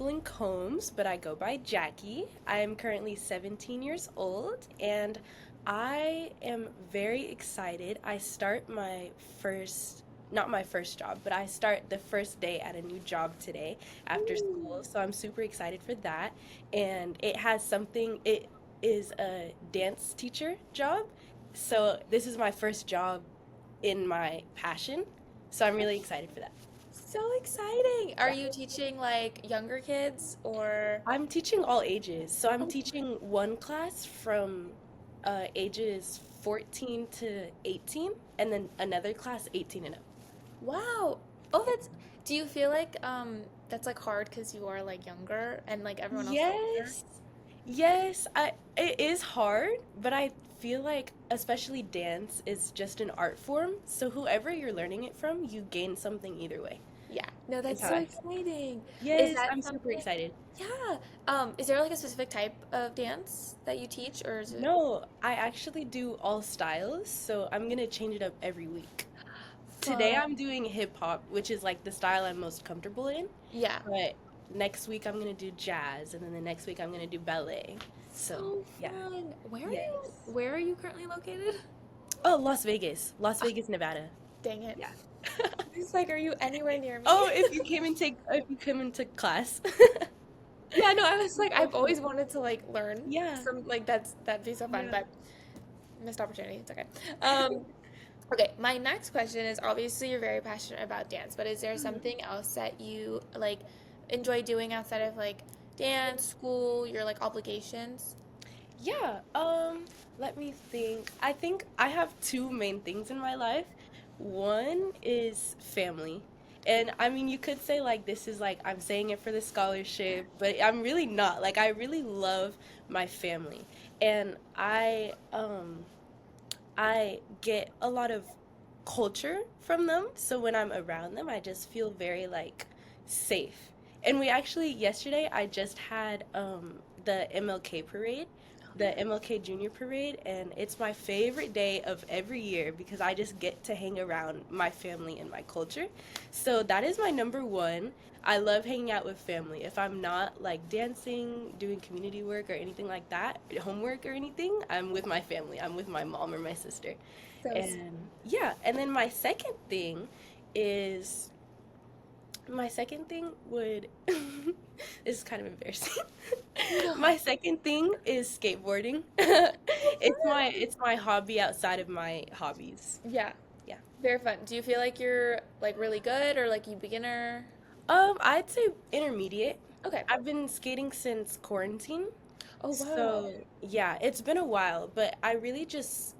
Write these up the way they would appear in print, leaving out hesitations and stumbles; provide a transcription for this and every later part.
Jacqueline Combs, but I go by Jackie. I'm currently 17 years old, and I am very excited. I start my first, not my first job, but I start the first day at a new job today after school. Ooh. So I'm super excited for that. And it is a dance teacher job. So this is my first job in my passion. So I'm really excited for that. So exciting. Are Yeah. you teaching like younger kids or I'm teaching all ages. So I'm Oh, teaching one class from ages 14 to 18, and then another class 18 and up. wow. Oh, do you feel like that's like hard because you are like younger and like everyone else is older? Yes. Yes, it is hard, but I feel like especially dance is just an art form. So whoever you're learning it from, you gain something either way. Yeah. No, Is that's how so I feel. exciting. Is Yes, that I'm super something? excited. Yeah. Is there like a specific type of dance that you teach or is it No, I actually do all styles, so I'm gonna change it up every week. Today fun? I'm doing hip hop, which is like the style I'm most comfortable in. Yeah. But next week I'm gonna do jazz, and then the next week I'm gonna do ballet. So, So yeah. fun. Yes. Where are you currently located? Oh, Las Vegas. Las Ah, Vegas, Nevada. dang it. Yeah. It's like, are you anywhere near me? Oh, if you came and took class. Yeah, no, I was like, Oh, I've always cool. wanted to like learn Yeah. some like that'd be so fun, Yeah. but missed opportunity. It's okay. Um, okay, my next question is obviously you're very passionate about dance, but is there Mhm. something else that you like enjoy doing outside of like dance, school, your like obligations? Yeah, let me think. I think I have two main things in my life. One is family. And I mean, you could say like this is like I'm saying it for the scholarship, but I'm really not. Like I really love my family. And I get a lot of culture from them. So when I'm around them, I just feel very like safe. And we actually yesterday I just had the MLK parade, the MLK Junior parade, and it's my favorite day of every year because I just get to hang around my family and my culture. So that is my number one. I love hanging out with family. If I'm not like dancing, doing community work or anything like that, homework or anything, I'm with my family. I'm with my mom or my sister. So And yeah, and then is my second thing would this is kind of embarrassing. no. My second thing is skateboarding. So fun. It's my hobby outside of my hobbies. Yeah, Yeah. very fun. Do you feel like you're like really good or like you beginner? I'd say intermediate. Okay. I've been skating since quarantine. Oh wow. So, yeah, it's been a while, but I really just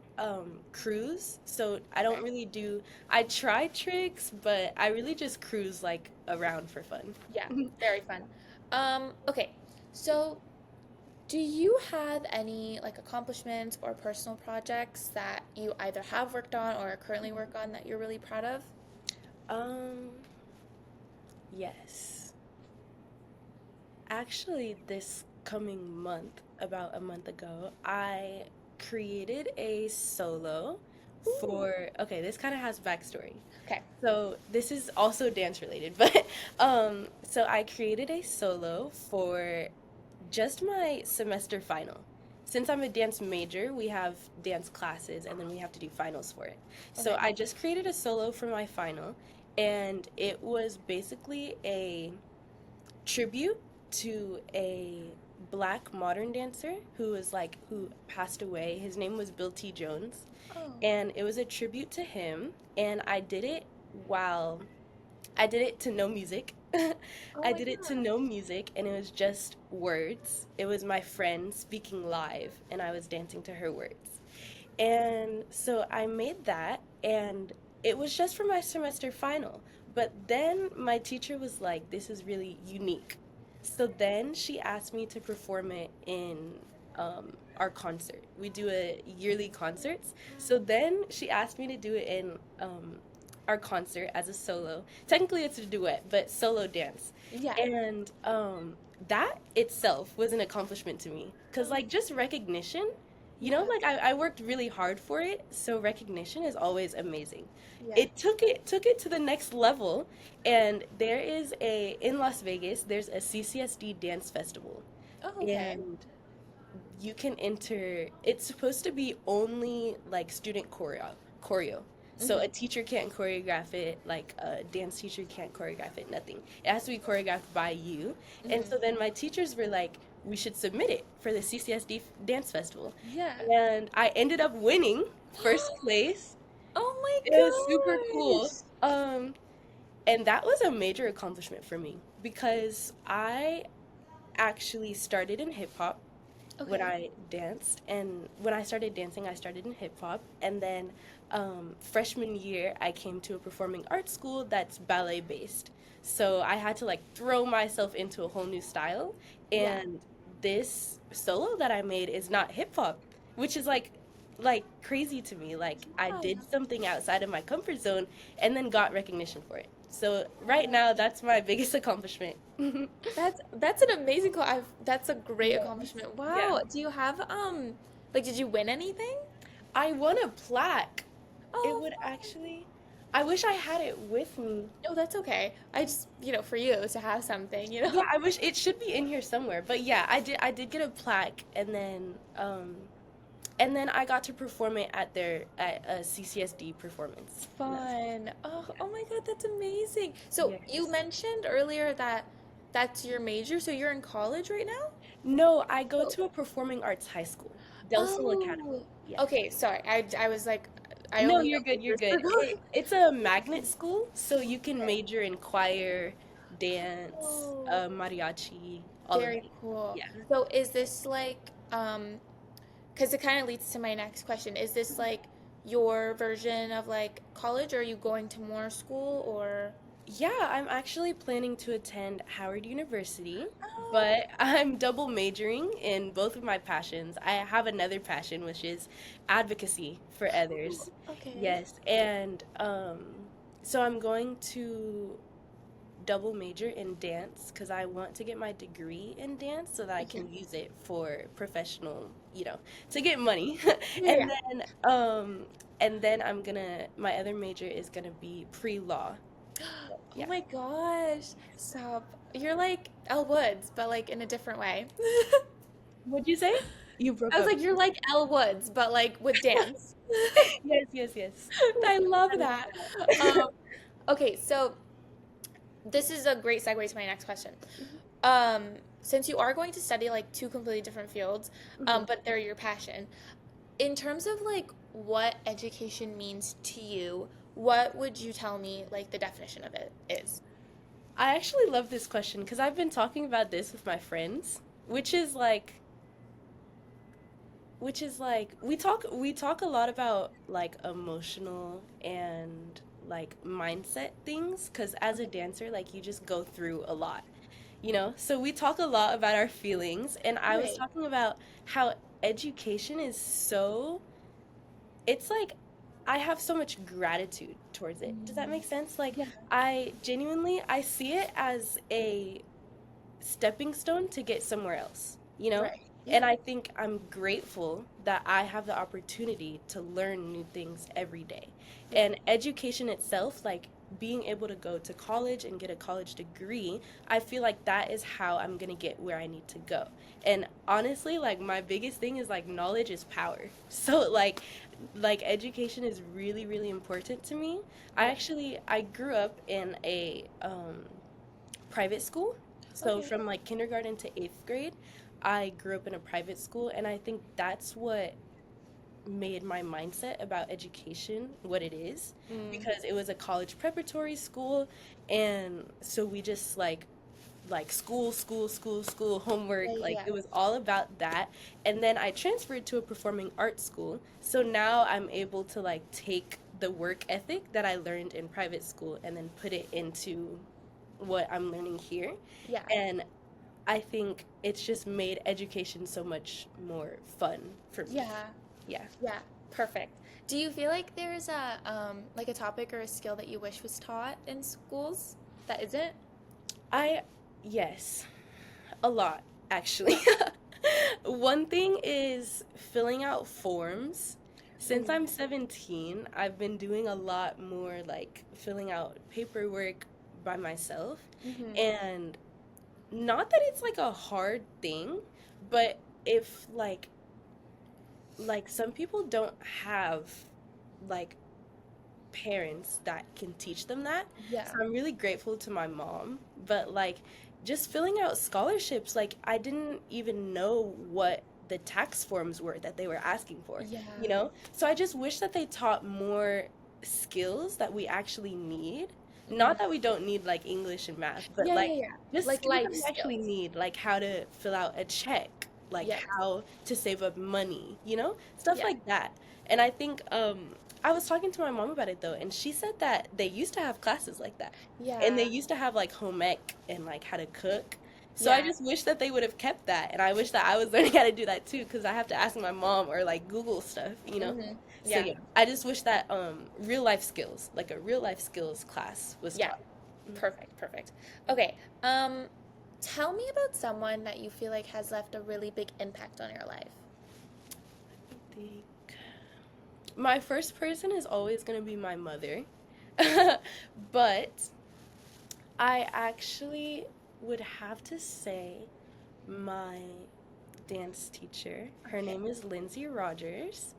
cruise. So, I don't Okay. really do I try tricks, but I really just cruise like around for fun. Yeah, very fun. Okay. So, do you have any like accomplishments or personal projects that you either have worked on or currently work on that you're really proud of? Um, yes. Actually, this coming month, about a month ago, I created a solo Ooh. okay, this kind of has backstory. Okay. So this is also dance related, but so I created a solo for just my semester final. Since I'm a dance major, we have dance classes and then we have to do finals for it. So Okay. I just created a solo for my final, and it was basically a tribute to a black modern dancer who passed away. His name was Bill T. Jones, Oh. and it was a tribute to him. And while I did it to no music. Oh I my did it to no gosh. music, and it was just words. It was my friend speaking live, and I was dancing to her words. And so I made that, and it was just for my semester final. But then my teacher was like, this is really unique. So then she asked me to perform it in our concert. We do a yearly concerts. So then she asked me to do it in our concert as a solo. Technically, it's a duet, but solo dance. Yeah. And that itself was an accomplishment to me. Because, like, just recognition, you know, Yeah. like I worked really hard for it, so recognition is always amazing. Yeah. It took it to the next level, and there is a in Las Vegas, there's a CCSD dance festival, Oh, okay. and you can enter. It's supposed to be only like student choreo. So a Mm-hmm. teacher can't choreograph it, like a dance teacher can't choreograph it, nothing. It has to be choreographed by you. And Mm-hmm. so then my teachers were like, we should submit it for the CCSD dance festival. Yeah. And I ended up winning first place. Oh my It was super cool. gosh. And that was a major accomplishment for me because I actually started in hip hop when Okay. I danced. And when I started dancing, I started in hip hop. And then freshman year, I came to a performing arts school that's ballet based. So I had to like throw myself into a whole new style. Yeah. And this solo that I made is not hip hop, which is like crazy to me. Like I Yeah. did something outside of my comfort zone and then got recognition for it. So right Yeah. now, that's my biggest accomplishment. That's an amazing that's a great Yes. accomplishment. Yeah. Wow. Do you have like did you win anything? I won a plaque. It Oh, would fun. actually. I wish I had it with me. No, that's okay. I just, for you to have something, you Yeah, know? I wish it should be in here somewhere. But yeah, I did get a plaque, and then I got to perform it at a CCSD performance. And that's Fun. Oh, yeah. oh my God, that's amazing. So you Yes. mentioned earlier that that's your major, so you're in college right now? No, I go Oh, to a performing arts high school, Del Sol Academy. oh. Yeah. Okay, sorry. I was like, I No, only you're know good, you're majors good. for both. It's a magnet school, so you can Okay. major in choir, dance, Oh, mariachi, all of very that. cool. Yeah. So is this like, because it kind of leads to my next question. Is this like your version of like college, or are you going to more school or? Yeah, I'm actually planning to attend Howard University, Oh, but I'm double majoring in both of my passions. I have another passion, which is advocacy for others. okay. Yes, and so I'm going to double major in dance because I want to get my degree in dance so that I can Mhm. use it for professional, to get money. Yeah, And yeah. then my other major is gonna be pre-law. Oh Yeah. my gosh. Stop. You're like Elle Woods, but like in a different way. What'd you say? You broke I was up. like, you're like Elle Woods, but like with dance. Yes, yes, yes. I love I love that. that. Okay, so this is a great segue to my next question. Mhm, Um, since you are going to study like two completely different fields, mhm. but they're your passion, in terms of like what education means to you, what would you tell me like the definition of it is? I actually love this question because I've been talking about this with my friends, which is like we talk a lot about like emotional and like mindset things because as a Okay. dancer like you just go through a lot, so we talk a lot about our feelings, and I was Right. talking about how education is so it's like I have so much gratitude towards it. Does that Mm, make sense? Like yeah. I see it as a stepping stone to get somewhere else, you know? Right. And Yeah. I think I'm grateful that I have the opportunity to learn new things every day. Yeah. And education itself, like being able to go to college and get a college degree, I feel like that is how I'm gonna get where I need to go. And honestly, like my biggest thing is like knowledge is power. So like education is really, really important to me. Yeah. I grew up in a private school. So Okay. from like kindergarten to eighth grade, I grew up in a private school, and I think that's what made my mindset about education what it is, Mm. because it was a college preparatory school, and so we just like school, homework, Right, like yeah. it was all about that. And then I transferred to a performing arts school, so now I'm able to like take the work ethic that I learned in private school and then put it into what I'm learning here. Yeah. And I think it's just made education so much more fun for me. Yeah. Yeah. Yeah. Perfect. Do you feel like there's a like a topic or a skill that you wish was taught in schools that isn't? I, yes, a lot, actually. One thing is filling out forms. Since Ooh. I'm 17, I've been doing a lot more like filling out paperwork by myself. Mm-hmm. And not that it's like a hard thing, but if like some people don't have like parents that can teach them that. So Yeah. I'm really grateful to my mom. But like just filling out scholarships, like I didn't even know what the tax forms were that they were asking for, you Yeah. know? So I just wish that they taught more skills that we actually need. Mm-hmm. Not that we don't need like English and math, but Yeah, like yeah, yeah. just Like skills that life we actually skills. need, like how to fill out a check, like Yes. how to save up money, you know? Stuff Yeah. like that. And I think I was talking to my mom about it though, and she said that they used to have classes like that. And they Yeah. used to have like home ec and like how to cook. So I Yeah. just wish that they would have kept that. And I wish that I was learning how to do that too, because I have to ask my mom or like Google stuff, you know? Mm-hmm. So Yeah. yeah, I just wish that real life skills, like a real life skills class was Yeah. taught. Mm. Perfect. Perfect. Okay. Tell me about someone that you feel like has left a really big impact on your life. Think my first person is always going to be my mother. But I actually would have to say my dance teacher. Her Okay. name is Lindsay Rogers.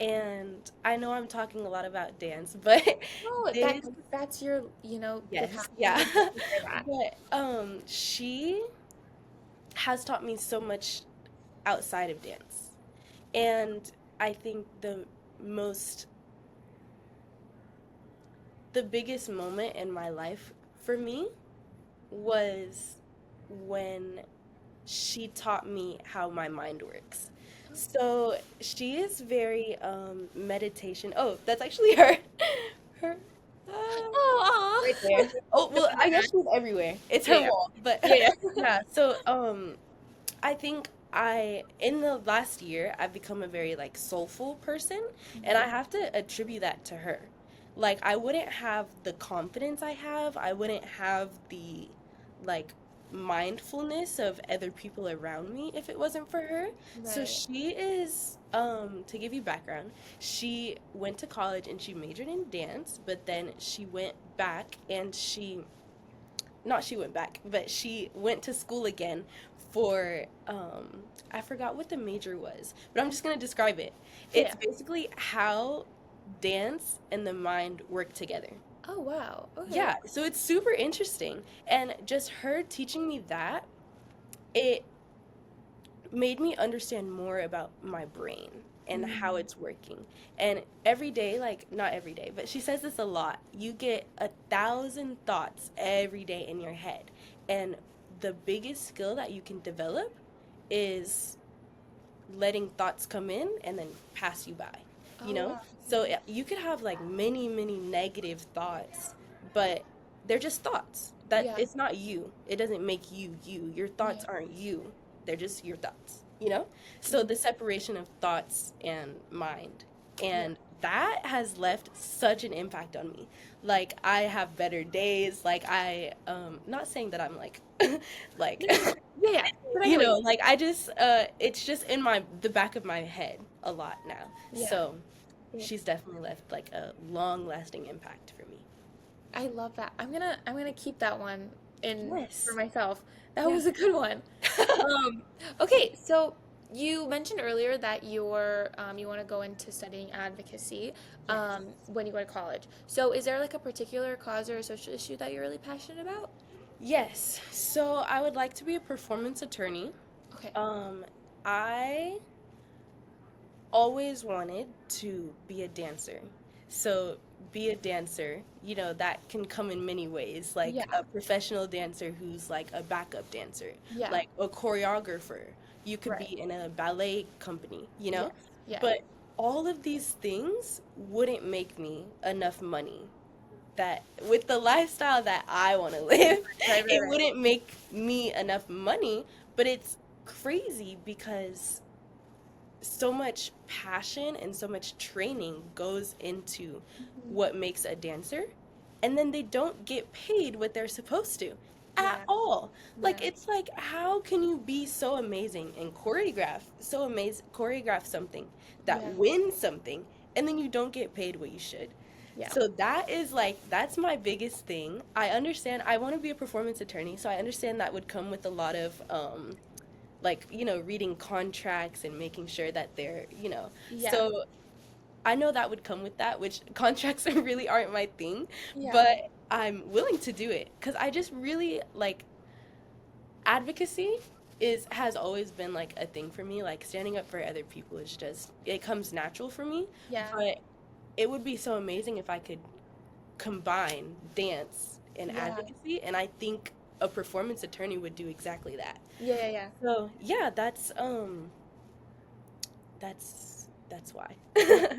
And I know I'm talking a lot about dance, but Oh, this, that's your, the yes, passion. yeah. I love to hear that. But she has taught me so much outside of dance. And I think most the biggest moment in my life for me was when she taught me how my mind works. So she is very meditation. Oh, that's actually her. Her right Oh, there. Oh, no, well, in I the guess back. she's everywhere. It's her Yeah, wall. But yeah, yeah. yeah, so I think I in the last year I've become a very like soulful person, and I Mhm. have to attribute that to her. Like I wouldn't have the confidence I have, I wouldn't have the like mindfulness of other people around me if it wasn't for her. So Right. she is to give you background, she went to college and she majored in dance, but then she went back and she not she went back, but she went to school again for I forgot what the major was, but I'm just gonna describe it. It's Yeah. basically how dance and the mind work together. Oh, wow. Okay. Yeah, so it's super interesting. And just her teaching me that, it made me understand more about my brain and how Mm. it's working. And every day, like not every day, but she says this a lot. You get 1,000 thoughts every day in your head. And the biggest skill that you can develop is letting thoughts come in and then pass you by, you Oh, know? wow. So you could have like many, many negative thoughts, but they're just thoughts. That Yeah. it's not you. It doesn't make you you. Your thoughts Yeah. aren't you. They're just your thoughts, you know? So Mhm. the separation of thoughts and mind. Yeah. And that has left such an impact on me. Like I have better days. Like I not saying that I'm like like No, no, no. Yeah, yeah. But I you get what know, you like I just it's just in the back of my head a lot now. mean. Yeah. So Yeah. she's definitely left like a long lasting impact for me. I love that. I'm gonna keep that one in for Yes. myself. That Yeah. was a good one. Um, okay, so you mentioned earlier that you want to go into studying advocacy Yes. when you go to college. So is there like a particular cause or a social issue that you're really passionate about? Yes. So I would like to be a performance attorney. Okay. Um I always wanted to be a dancer. So, be a dancer, you know, that can come in many ways, like Yeah. a professional dancer who's like a backup dancer, Yeah. like a choreographer. You could Right. be in a ballet company, you know? Yes. Yeah. But all of these things wouldn't make me enough money that with the lifestyle that I want to live, Right, right, it right. wouldn't make me enough money, but it's crazy because so much passion and so much training goes into Mhm. what makes a dancer, and then they don't get paid what they're supposed to. at Yeah. all. Like, Yeah. it's like, how can you be so amazing and choreograph something that Yeah. wins something, and then you don't get paid what you should? Yeah. So that is like, that's my biggest thing. I understand, I want to be a performance attorney, so I understand that would come with a lot of, like, reading contracts and making sure that they're. Yeah. So I know that would come with that, which contracts really aren't my thing, Yeah. but I'm willing to do it because I just really like advocacy has always been like a thing for me. Like standing up for other people is just, it comes natural for me. Yeah. But it would be so amazing if I could combine dance and Yeah. advocacy, and I think a performance attorney would do exactly that. Yeah. Yeah. Yeah. So yeah, that's why. Yeah.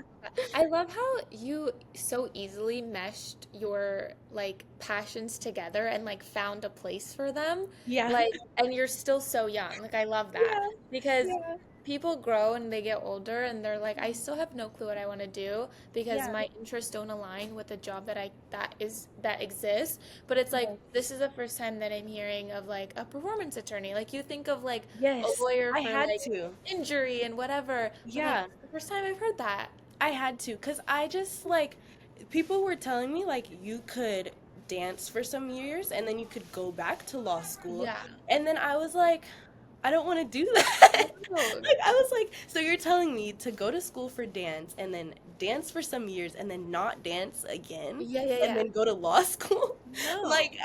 I love how you so easily meshed your like passions together and like found a place for them. Yeah. Like, and you're still so young. Like, I love that Yeah. because Yeah. people grow and they get older and they're like, I still have no clue what I want to do because Yeah. my interests don't align with the job that exists. But it's like Yeah. this is the first time that I'm hearing of like a performance attorney. Like you think of like a Yes, lawyer I for had like to. injury and whatever, but like Yeah, it's the first time I've heard that. I had to, cause I just like, people were telling me like you could dance for some years and then you could go back to law school. Yeah. And then I was like, I don't want to do that. Oh, Like I was like, so you're telling me to go to school for dance and then dance for some years and then not dance again yeah, yeah, and yeah. then go to law school? No. Like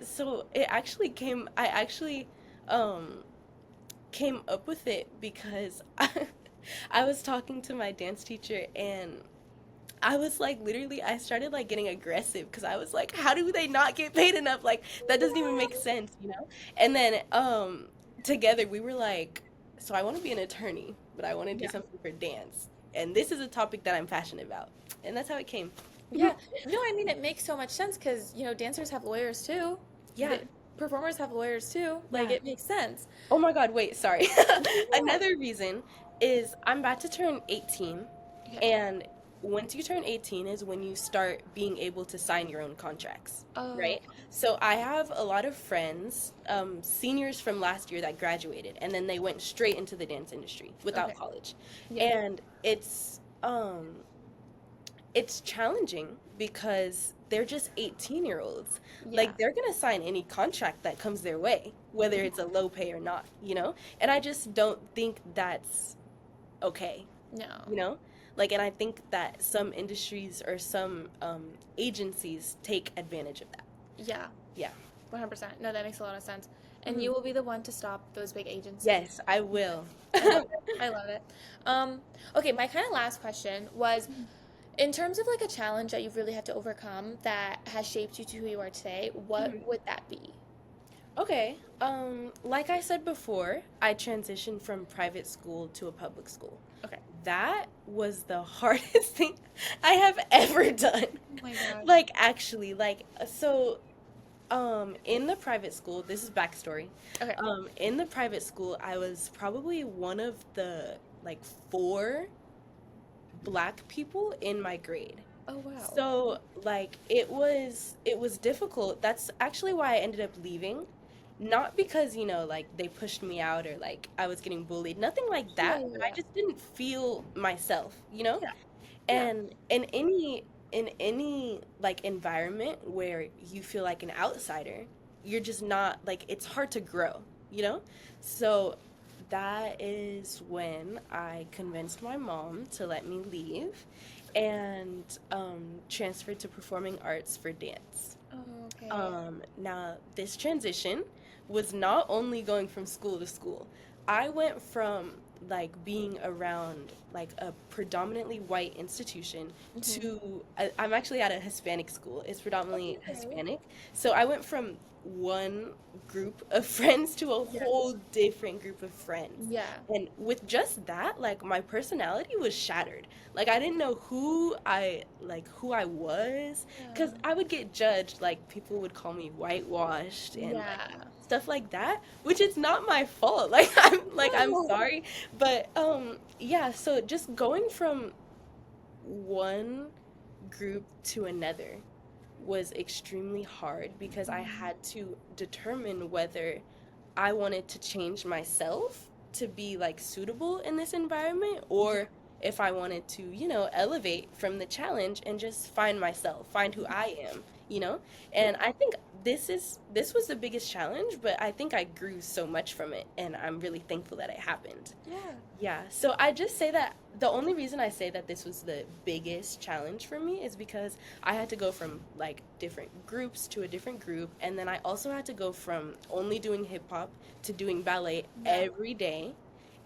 so it actually came, I actually um came up with it because I was talking to my dance teacher and I was like, literally, I started like getting aggressive because I was like, how do they not get paid enough? Like, that doesn't even make sense? And then together we were like, so I want to be an attorney, but I want to do Yeah. something for dance. And this is a topic that I'm passionate about. And that's how it came. Yeah. No, I mean it makes so much sense because, dancers have lawyers too. Yeah, The performers have lawyers too. Like yeah. it makes sense. Oh my God, wait, sorry. Yeah. Another reason is I'm about to turn 18, Okay. and once you turn 18 is when you start being able to sign your own contracts, Oh, right? So I have a lot of friends, seniors from last year that graduated, and then they went straight into the dance industry without okay. college. Yeah. And it's challenging because they're just 18-year-olds. Yeah. Like they're gonna sign any contract that comes their way, whether it's a low pay or not? And I just don't think that's okay, you No. know? Like, and I think that some industries or some agencies take advantage of that. Yeah. Yeah. 100%. No, that makes a lot of sense. And Mhm. you will be the one to stop those big agencies. Yes, I will. I love it. I love it. Okay, my kind of last question was in terms of like a challenge that you've really had to overcome that has shaped you to who you are today, what Mhm. would that be? Okay. Like I said before, I transitioned from private school to a public school. Okay. That was the hardest thing I have ever done. Oh my gosh. Like actually, like so in the private school, this is backstory. Okay. In the private school, I was probably one of the like four black people in my grade. Oh wow. So like it was difficult. That's actually why I ended up leaving. Not because, like they pushed me out or like I was getting bullied. Nothing like Yeah, that, yeah, but I yeah. just didn't feel myself? Yeah. Yeah. And in any like environment where you feel like an outsider, you're just not like, it's hard to grow? So that is when I convinced my mom to let me leave and transferred to performing arts for dance. Oh, okay. Now, this transition was not only going from school to school. I went from like being around like a predominantly white institution Mm-hmm. to I'm actually at a Hispanic school. It's predominantly Okay. Hispanic. So I went from one group of friends to a Yeah. whole different group of friends. Yeah. And with just that, like my personality was shattered. Like I didn't know who I was, because Yeah. I would get judged, like people would call me whitewashed and like Yeah. stuff like that, which it's not my fault. Like I'm No. sorry, but yeah, so just going from one group to another was extremely hard because I Mhm. had to determine whether I wanted to change myself to be like suitable in this environment, Yeah. or if I wanted to, elevate from the challenge and just find myself, find who I am. Yeah. And I think this was the biggest challenge, but I think I grew so much from it, and I'm really thankful that it happened. Yeah. Yeah, so I just say that the only reason I say that this was the biggest challenge for me is because I had to go from like different groups to a different group, and then I also had to go from only doing hip hop to doing ballet Yeah. every day,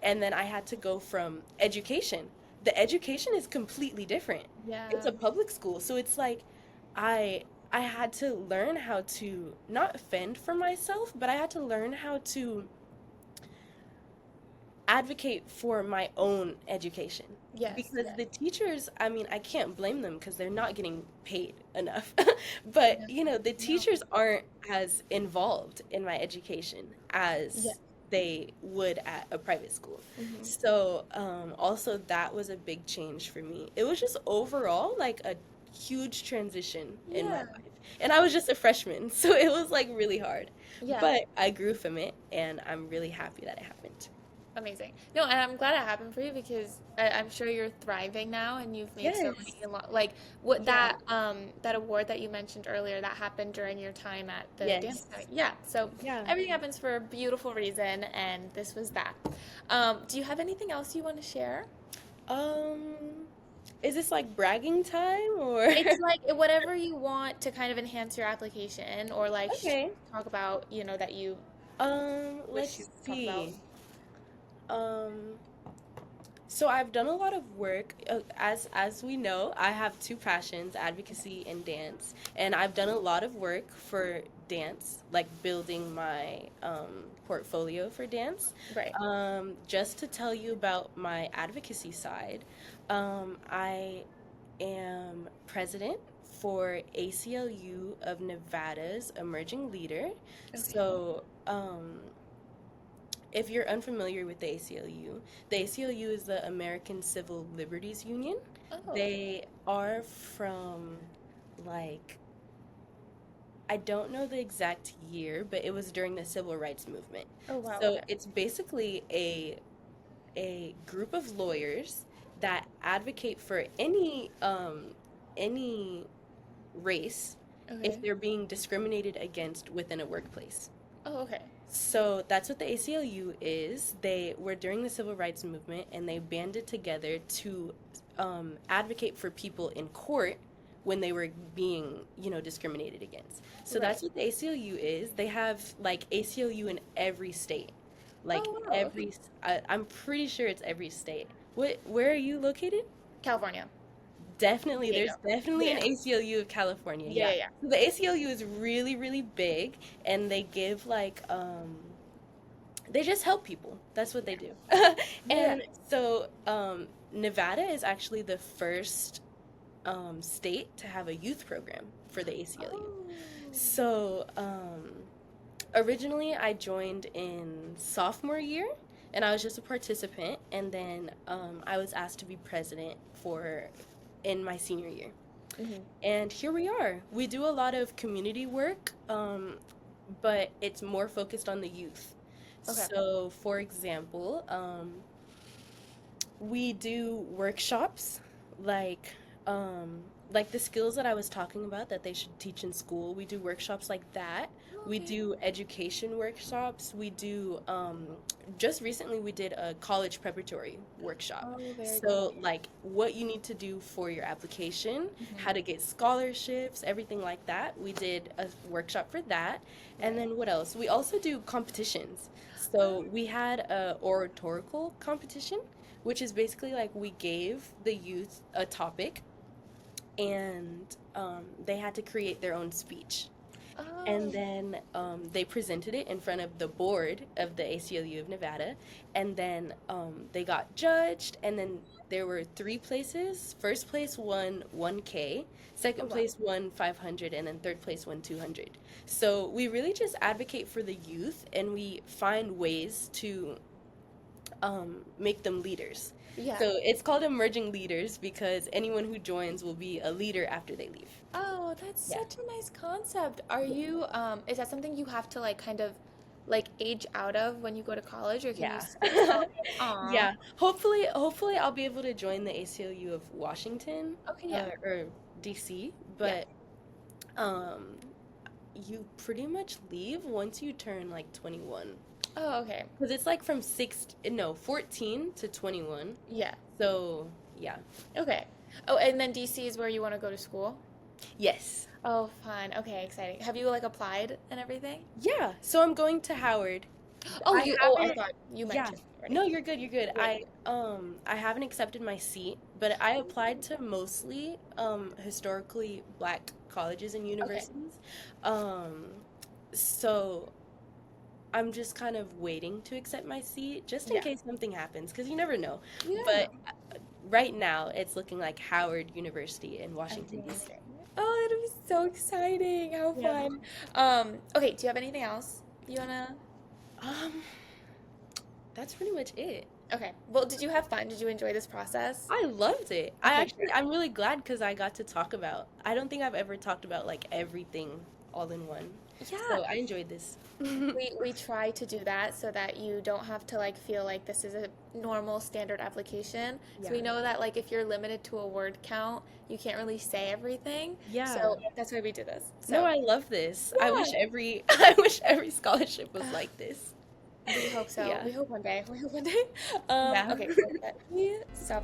and then I had to go from education. The education is completely different. It's Yeah. a public school, so it's like I I had to learn how to not fend for myself, but I had to learn how to advocate for my own education Yes. because Yes. the teachers, I mean, I can't blame them because they're not getting paid enough. But, Yeah. the No. teachers aren't as involved in my education Yeah. as they would at a private school. Hmm. So, also that was a big change for me. It was just overall like a huge transition in my Yeah. life. And I was just a freshman, so it was like really hard. Yeah. But I grew from it and I'm really happy that it happened. Amazing. No, and I'm glad it happened for you because I'm sure you're thriving now and you've made so Yes. many like what Yeah. that award that you mentioned earlier that happened during your time at the dance Yes. academy. Yeah. So Yeah. everything happens for a beautiful reason and this was that. Do you have anything else you want to share? Um, is this like bragging time or? It's like whatever you want to kind of enhance your application or like Okay. talk about, that you wish you Let's could talk about. see. Um, so I've done a lot of work. As we know, I have two passions, advocacy and dance. And I've done a lot of work for dance, like building my portfolio for dance. Right. Just to tell you about my advocacy side, I am president for ACLU of Nevada's Emerging Leader. Okay. So, if you're unfamiliar with the ACLU is the American Civil Liberties Union. Oh. They are from, like, I don't know the exact year, but it was during the civil rights movement. Oh wow, So okay. it's basically a group of lawyers that advocate for any race if Okay. they're being discriminated against within a workplace. Oh, okay. So that's what the ACLU is. They were during the civil rights movement and they banded together to advocate for people in court when they were being, discriminated against. So Right. that's what the ACLU is. They have like ACLU in every state. Like Oh wow, okay. I'm pretty sure it's every state. Where are you located? California. San Definitely, Diego. there's definitely an Yeah. ACLU of California. Yeah, Yeah. yeah, yeah. So the ACLU is really, really big and they give like they just help people. That's what they do. Yeah. And so Nevada is actually the first state to have a youth program for the ACLU. Oh. So originally I joined in sophomore year and I was just a participant, and then I was asked to be president for in my senior year. Hmm. And here we are. We do a lot of community work, but it's more focused on the youth. Okay. So, for example, we do workshops like like the skills that I was talking about that they should teach in school. We do workshops like that. We Okay. do education workshops. We do just recently we did a college preparatory workshop. Oh, very cool. So like what you need to do for your application, Hmm. how to get scholarships, everything like that. We did a workshop for that. And Right. then what else? We also do competitions. So we had a oratorical competition, which is basically like we gave the youth a topic and they had to create their own speech. And Oh. then they presented it in front of the board of the ACLU of Nevada. And then they got judged. And then there were three places. First place won 1K, Oh second wow. place won 500, and then third place won 200. So we really just advocate for the youth and we find ways to make them leaders. Yeah. So it's called emerging leaders because anyone who joins will be a leader after they leave. Oh, that's Yeah. such a nice concept. Are Yeah. you, is that something you have to like kind of like age out of when you go to college, or can you Yeah. still join? Aw. Yeah. Hopefully I'll be able to join the ACLU of Washington, Okay, yeah. or DC, Yeah. but um you pretty much leave once you turn like 21. Oh, okay. Because it's like from 14 to 21. Yeah. So, yeah. Okay. Oh, and then DC is where you want to go to school? Yes. Oh, fun. Okay, exciting. Have you like applied and everything? Yeah. So I'm going to Howard. Oh, I I haven't, thought you yeah. mentioned already. No, you're good, you're good. Yeah. I haven't accepted my seat, but I applied to mostly historically black colleges and Okay. universities. Um so I'm just kind of waiting to accept my seat just in Yeah. case something happens, because you never know. You never But know. right now it's looking like Howard University in Washington, D.C. Amazing. Oh, that'll be so exciting. How Yeah. fun. Okay, do you have anything else you wanna? Um, that's pretty much it. Okay. Well, did you have fun? Did you enjoy this process? I loved it. Okay, good. I'm really glad because I got to talk about, I don't think I've ever talked about like everything all in one. Yeah. So I enjoyed this. We try to do that so that you don't have to like feel like this is a normal standard application. So we Yeah. know that like if you're limited to a word count, you can't really say everything. Yeah. So that's why we do this. No, So I love this. yeah, I wish every scholarship was like this. we hope so. Yeah. We hope one day. We hope one day. Yeah. Okay, so let me stop.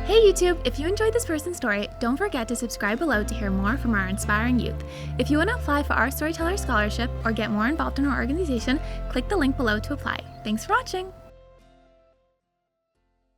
Hey YouTube! If you enjoyed this person's story, don't forget to subscribe below to hear more from our inspiring youth. If you want to apply for our Storyteller Scholarship or get more involved in our organization, click the link below to apply. Thanks for watching!